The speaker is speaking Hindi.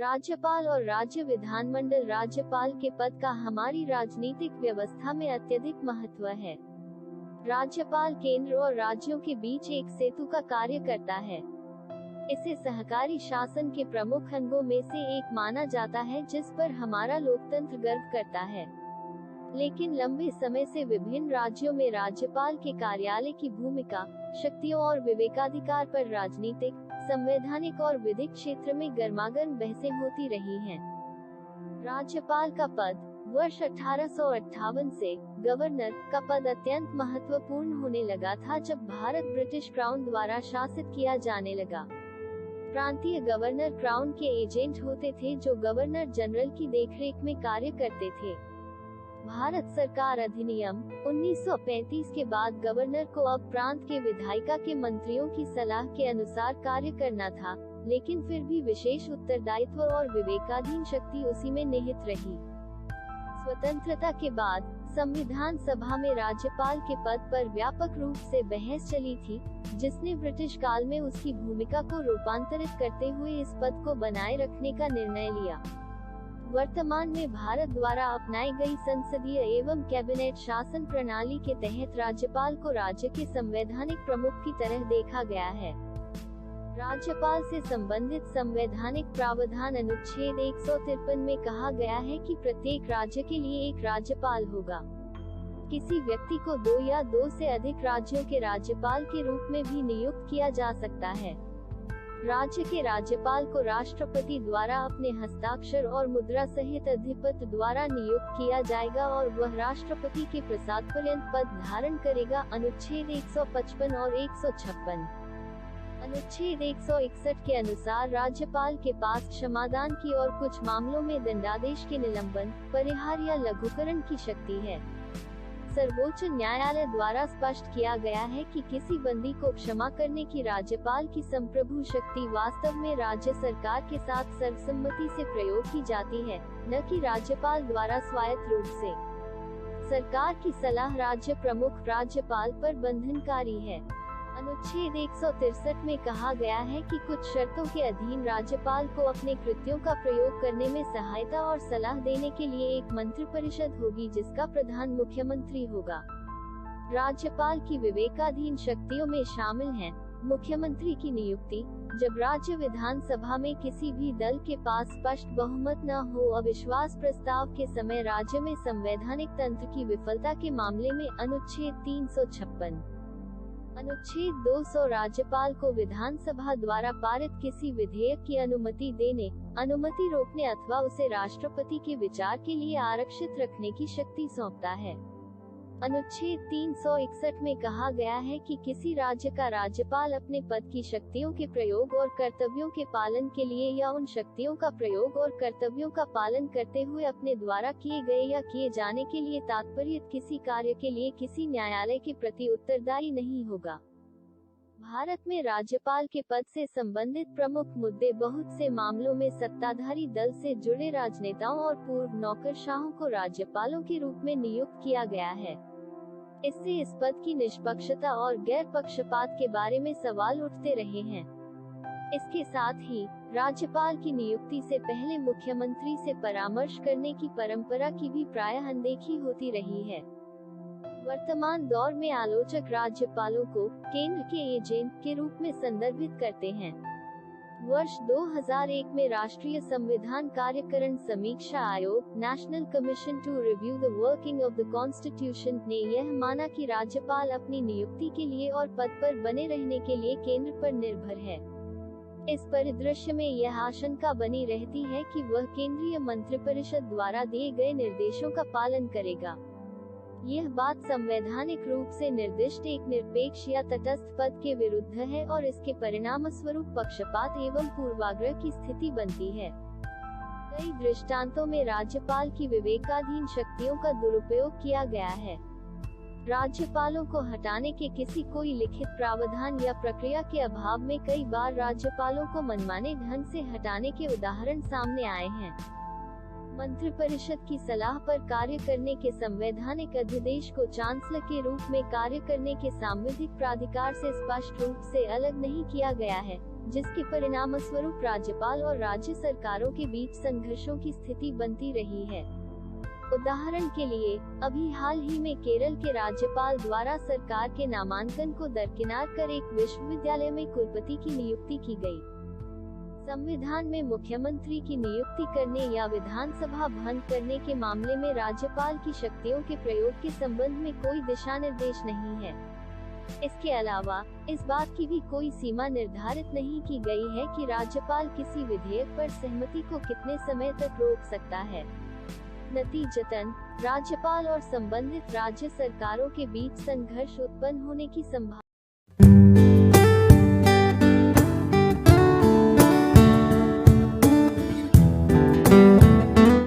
राज्यपाल और राज्य विधानमंडल। राज्यपाल के पद का हमारी राजनीतिक व्यवस्था में अत्यधिक महत्व है। राज्यपाल केंद्र और राज्यों के बीच एक सेतु का कार्य करता है। इसे सहकारी शासन के प्रमुख अंगों में से एक माना जाता है, जिस पर हमारा लोकतंत्र गर्व करता है। लेकिन लंबे समय से विभिन्न राज्यों में राज्यपाल के कार्यालय की भूमिका, शक्तियों और विवेकाधिकार पर राजनीतिक, संवैधानिक और विधिक क्षेत्र में गर्मागर्म बहसें होती रही हैं। राज्यपाल का पद वर्ष 1858 से गवर्नर का पद अत्यंत महत्वपूर्ण होने लगा था, जब भारत ब्रिटिश क्राउन द्वारा शासित किया जाने लगा। प्रांतीय गवर्नर क्राउन के एजेंट होते थे, जो गवर्नर जनरल की देखरेख में कार्य करते थे। भारत सरकार अधिनियम 1935 के बाद गवर्नर को अब प्रांत के विधायिका के मंत्रियों की सलाह के अनुसार कार्य करना था, लेकिन फिर भी विशेष उत्तरदायित्व और विवेकाधीन शक्ति उसी में निहित रही। स्वतंत्रता के बाद संविधान सभा में राज्यपाल के पद पर व्यापक रूप से बहस चली थी, जिसने ब्रिटिश काल में उसकी भूमिका को रूपांतरित करते हुए इस पद को बनाए रखने का निर्णय लिया। वर्तमान में भारत द्वारा अपनाई गई संसदीय एवं कैबिनेट शासन प्रणाली के तहत राज्यपाल को राज्य के संवैधानिक प्रमुख की तरह देखा गया है। राज्यपाल से संबंधित संवैधानिक प्रावधान अनुच्छेद 153 में कहा गया है कि प्रत्येक राज्य के लिए एक राज्यपाल होगा। किसी व्यक्ति को 2 या 2 से अधिक राज्यों के राज्यपाल के रूप में भी नियुक्त किया जा सकता है। राज्य के राज्यपाल को राष्ट्रपति द्वारा अपने हस्ताक्षर और मुद्रा सहित अधिपति द्वारा नियुक्त किया जाएगा और वह राष्ट्रपति के प्रसाद पर्यंत पद धारण करेगा। अनुच्छेद 155 और 156। अनुच्छेद 161 के अनुसार राज्यपाल के पास क्षमादान की और कुछ मामलों में दंडादेश के निलंबन, परिहार या लघुकरण की शक्ति है। सर्वोच्च न्यायालय द्वारा स्पष्ट किया गया है कि किसी बंदी को क्षमा करने की राज्यपाल की संप्रभु शक्ति वास्तव में राज्य सरकार के साथ सर्वसम्मति से प्रयोग की जाती है, न कि राज्यपाल द्वारा स्वायत्त रूप से। सरकार की सलाह राज्य प्रमुख राज्यपाल पर बंधनकारी है। अनुच्छेद 163 में कहा गया है कि कुछ शर्तों के अधीन राज्यपाल को अपने कृत्यों का प्रयोग करने में सहायता और सलाह देने के लिए एक मंत्रिपरिषद होगी, जिसका प्रधान मुख्यमंत्री होगा। राज्यपाल की विवेकाधीन शक्तियों में शामिल हैं मुख्यमंत्री की नियुक्ति, जब राज्य विधानसभा में किसी भी दल के पास स्पष्ट बहुमत न हो, अविश्वास प्रस्ताव के समय राज्य में संवैधानिक तंत्र की विफलता के मामले में अनुच्छेद 356। अनुच्छेद 200 राज्यपाल को विधानसभा द्वारा पारित किसी विधेयक की अनुमति देने, अनुमति रोकने अथवा उसे राष्ट्रपति के विचार के लिए आरक्षित रखने की शक्ति सौंपता है। अनुच्छेद 361 में कहा गया है कि किसी राज्य का राज्यपाल अपने पद की शक्तियों के प्रयोग और कर्तव्यों के पालन के लिए या उन शक्तियों का प्रयोग और कर्तव्यों का पालन करते हुए अपने द्वारा किए गए या किए जाने के लिए तात्पर्य किसी कार्य के लिए किसी न्यायालय के प्रति उत्तरदायी नहीं होगा। भारत में राज्यपाल के पद से संबंधित प्रमुख मुद्दे बहुत से मामलों में सत्ताधारी दल से जुड़े राजनेताओं और पूर्व नौकरशाहों को राज्यपालों के रूप में नियुक्त किया गया है। इससे इस पद की निष्पक्षता और गैर पक्षपात के बारे में सवाल उठते रहे हैं। इसके साथ ही राज्यपाल की नियुक्ति से पहले मुख्यमंत्री से परामर्श करने की परंपरा की भी प्रायः अनदेखी होती रही है। वर्तमान दौर में आलोचक राज्यपालों को केंद्र के एजेंट के रूप में संदर्भित करते हैं। वर्ष 2001 में राष्ट्रीय संविधान कार्यकरण समीक्षा आयोग national commission to review the working of the constitution ने यह माना कि राज्यपाल अपनी नियुक्ति के लिए और पद पर बने रहने के लिए केंद्र पर निर्भर है। इस परिदृश्य में यह आशंका बनी रहती है कि वह केंद्रीय मंत्रिपरिषद द्वारा दिए गए निर्देशों का पालन करेगा। यह बात संवैधानिक रूप से निर्दिष्ट एक निरपेक्ष या तटस्थ पद के विरुद्ध है और इसके परिणामस्वरूप पक्षपात एवं पूर्वाग्रह की स्थिति बनती है। कई दृष्टांतों में राज्यपाल की विवेकाधीन शक्तियों का दुरुपयोग किया गया है। राज्यपालों को हटाने के किसी कोई लिखित प्रावधान या प्रक्रिया के अभाव में कई बार राज्यपालों को मनमाने ढंग से हटाने के उदाहरण सामने आए हैं। मंत्रिपरिषद की सलाह पर कार्य करने के संवैधानिक अध्यादेश को चांसलर के रूप में कार्य करने के सांविधिक प्राधिकार से स्पष्ट रूप से अलग नहीं किया गया है, जिसके परिणामस्वरूप राज्यपाल और राज्य सरकारों के बीच संघर्षों की स्थिति बनती रही है। उदाहरण के लिए, अभी हाल ही में केरल के राज्यपाल द्वारा सरकार के नामांकन को दरकिनार कर एक विश्वविद्यालय में कुलपति की नियुक्ति की गई। संविधान में मुख्यमंत्री की नियुक्ति करने या विधानसभा भंग करने के मामले में राज्यपाल की शक्तियों के प्रयोग के संबंध में कोई दिशा निर्देश नहीं है। इसके अलावा इस बात की भी कोई सीमा निर्धारित नहीं की गई है कि राज्यपाल किसी विधेयक पर सहमति को कितने समय तक रोक सकता है। नतीजतन, राज्यपाल और संबंधित राज्य सरकारों के बीच संघर्ष उत्पन्न होने की संभावना